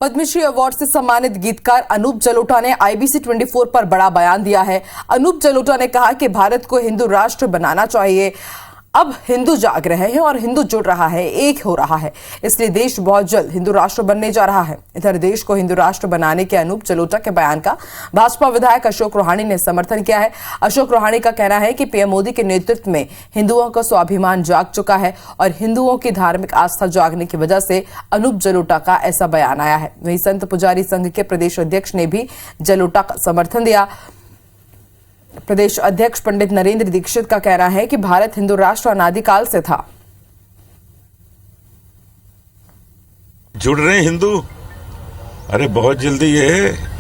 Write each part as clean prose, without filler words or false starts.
Padmashri award से सम्मानित गीतकार अनूप जलोटा ने IBC 24 पर बड़ा बयान दिया है। अनूप जलोटा ने कहा कि भारत को हिंदू राष्ट्र बनाना चाहिए। अब हिंदू जाग रहे हैं और हिंदू जुड़ रहा है, एक हो रहा है, इसलिए देश बहुत जल्द हिंदू राष्ट्र बनने जा रहा है। इधर देश को हिंदू राष्ट्र बनाने के अनूप जलोटा के बयान का भाजपा विधायक अशोक रोहाणी ने समर्थन किया है। अशोक रोहाणी का कहना है कि पीएम मोदी के नेतृत्व में हिंदुओं का स्वाभिमान जाग चुका है और हिंदुओं की धार्मिक आस्था जागने की वजह से अनूप जलोटा का ऐसा बयान आया है। वहीं संत पुजारी संघ के प्रदेश अध्यक्ष ने भी जलोटा का समर्थन दिया। प्रदेश अध्यक्ष पंडित नरेंद्र दीक्षित का कहना है कि भारत हिंदू राष्ट्र अनादिकाल से था। जुड़ रहे हैं हिंदू, अरे बहुत जल्दी ये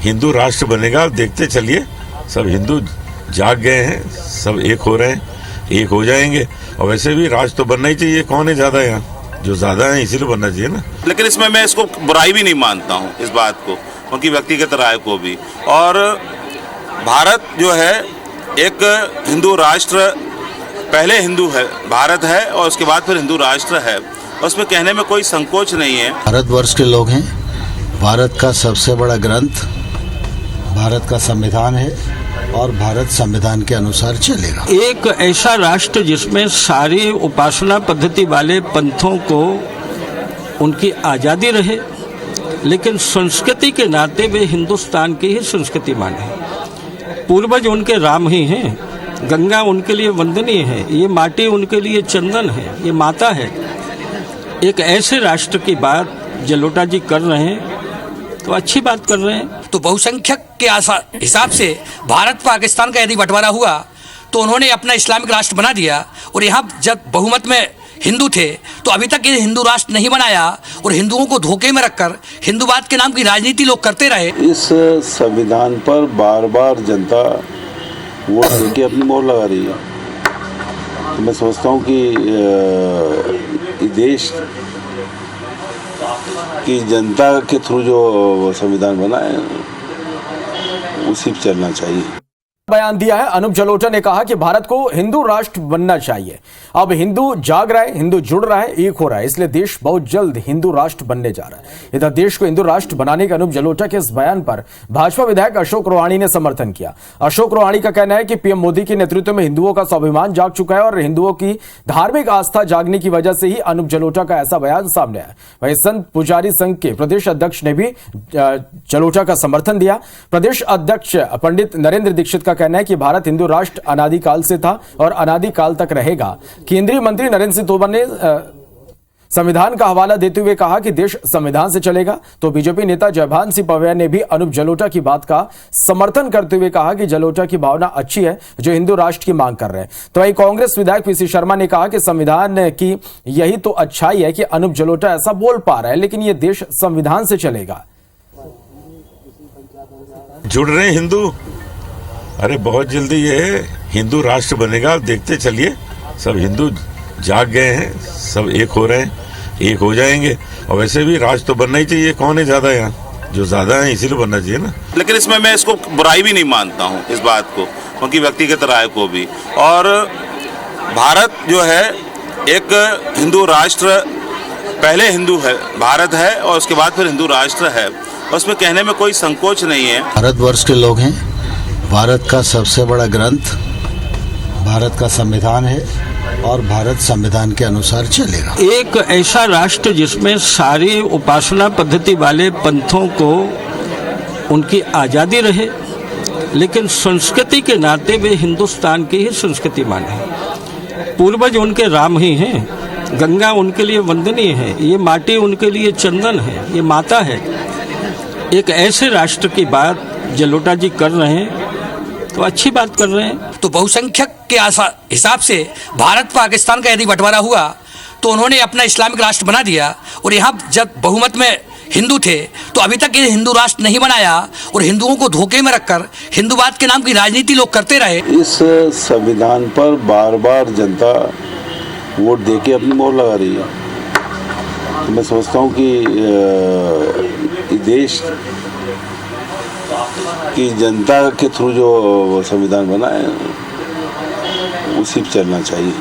हिंदू राष्ट्र बनेगा। आप देखते चलिए, सब हिंदू जाग गए हैं, सब एक हो रहे हैं, एक हो जाएंगे। और वैसे भी राष्ट्र तो बनना ही चाहिए। कौन है ज्यादा यहाँ? जो ज्यादा है इसीलिए बनना चाहिए ना। लेकिन इसमें मैं इसको बुराई भी नहीं मानता हूँ, इस बात को, उनकी व्यक्तिगत राय को भी। और भारत जो है एक हिंदू राष्ट्र, पहले हिंदू है भारत है और उसके बाद फिर हिंदू राष्ट्र है, उसमें कहने में कोई संकोच नहीं है। भारतवर्ष के लोग हैं। भारत का सबसे बड़ा ग्रंथ भारत का संविधान है और भारत संविधान के अनुसार चलेगा। एक ऐसा राष्ट्र जिसमें सारी उपासना पद्धति वाले पंथों को उनकी आज़ादी रहे, लेकिन संस्कृति के नाते वे हिंदुस्तान की ही संस्कृति माने। पूर्वज उनके राम ही हैं, गंगा उनके लिए वंदनीय है, ये माटी उनके लिए चंदन है, ये माता है। एक ऐसे राष्ट्र की बात जलोटा जी कर रहे हैं तो अच्छी बात कर रहे हैं। तो बहुसंख्यक के हिसाब से भारत पाकिस्तान का यदि बंटवारा हुआ तो उन्होंने अपना इस्लामिक राष्ट्र बना दिया, और यहाँ जब बहुमत में हिंदू थे तो अभी तक ये हिंदू राष्ट्र नहीं बनाया और हिंदुओं को धोखे में रखकर हिंदूवाद के नाम की राजनीति लोग करते रहे। इस संविधान पर बार बार जनता वोट देके अपनी मोहर लगा रही है। तो मैं सोचता हूँ कि देश की जनता के थ्रू जो संविधान बना है उसी पर चलना चाहिए। बयान दिया है। अनूप जलोटा ने कहा कि भारत को हिंदू राष्ट्र बनना चाहिए। अब हिंदू जाग रहा है, हिंदू जुड़ रहा है, एक हो रहा है, इसलिए देश बहुत जल्द हिंदू राष्ट्र बनने जा रहा है। इधर देश को हिंदू राष्ट्र बनाने के अनूप जलोटा के इस बयान पर भाजपा विधायक अशोक रोहाणी ने समर्थन किया। अशोक रोहाणी का कहना है कि पीएम मोदी के नेतृत्व में हिंदुओं का स्वाभिमान जाग चुका है और हिंदुओं की धार्मिक आस्था जागने की वजह से ही अनूप जलोटा का ऐसा बयान सामने आया। वहीं संत पुजारी संघ के प्रदेश अध्यक्ष ने भी जलोटा का समर्थन दिया। प्रदेश अध्यक्ष पंडित नरेंद्र दीक्षित का कहना है कि भारत हिंदू राष्ट्र अनादिकाल से था और अनादिकाल तक रहेगा। केंद्रीय मंत्री नरेंद्र सिंह तोमर ने संविधान का हवाला देते हुए कहा कि देश संविधान से चलेगा। तो बीजेपी नेता जयभान सिंह पवैया ने भी अनूप जलोटा की बात का समर्थन करते हुए कहा कि जलोटा की भावना अच्छी है जो हिंदू राष्ट्र की मांग कर रहे हैं। तो वहीं कांग्रेस विधायक पीसी शर्मा ने कहा कि संविधान की यही तो अच्छाई है कि अनूप जलोटा ऐसा बोल पा रहा है, लेकिन यह देश संविधान से चलेगा। जुड़ रहे हैं हिंदू, अरे बहुत जल्दी ये हिंदू राष्ट्र बनेगा। आप देखते चलिए, सब हिंदू जाग गए हैं, सब एक हो रहे हैं, एक हो जाएंगे। और वैसे भी राष्ट्र तो बनना ही चाहिए। कौन है ज्यादा यहाँ? जो ज्यादा है इसीलिए बनना चाहिए ना। लेकिन इसमें मैं इसको बुराई भी नहीं मानता हूँ, इस बात को, उनकी व्यक्तिगत राय को भी। और भारत जो है एक हिंदू राष्ट्र, पहले हिंदू है भारत है और उसके बाद फिर हिंदू राष्ट्र है, उसमें कहने में कोई संकोच नहीं है। भारतवर्ष के लोग हैं। भारत का सबसे बड़ा ग्रंथ भारत का संविधान है और भारत संविधान के अनुसार चलेगा। एक ऐसा राष्ट्र जिसमें सारी उपासना पद्धति वाले पंथों को उनकी आज़ादी रहे, लेकिन संस्कृति के नाते वे हिंदुस्तान की ही संस्कृति माने। पूर्वज उनके राम ही हैं, गंगा उनके लिए वंदनीय है, ये माटी उनके लिए चंदन है, ये माता है। एक ऐसे राष्ट्र की बात जलोटा जी कर रहे हैं तो अच्छी बात कर रहे हैं। तो बहुसंख्यक के हिसाब से भारत पाकिस्तान का यदि बंटवारा हुआ तो उन्होंने अपना इस्लामिक राष्ट्र बना दिया, और यहाँ जब बहुमत में हिंदू थे तो अभी तक ये हिंदू राष्ट्र नहीं बनाया और हिंदुओं को धोखे में रखकर हिंदूवाद के नाम की राजनीति लोग करते रहे। इस संविधान पर बार बार जनता वोट देके अपनी मोहर लगा रही है। तो मैं सोचता हूँ कि देश की जनता के थ्रू जो संविधान बना है उसी पर चलना चाहिए।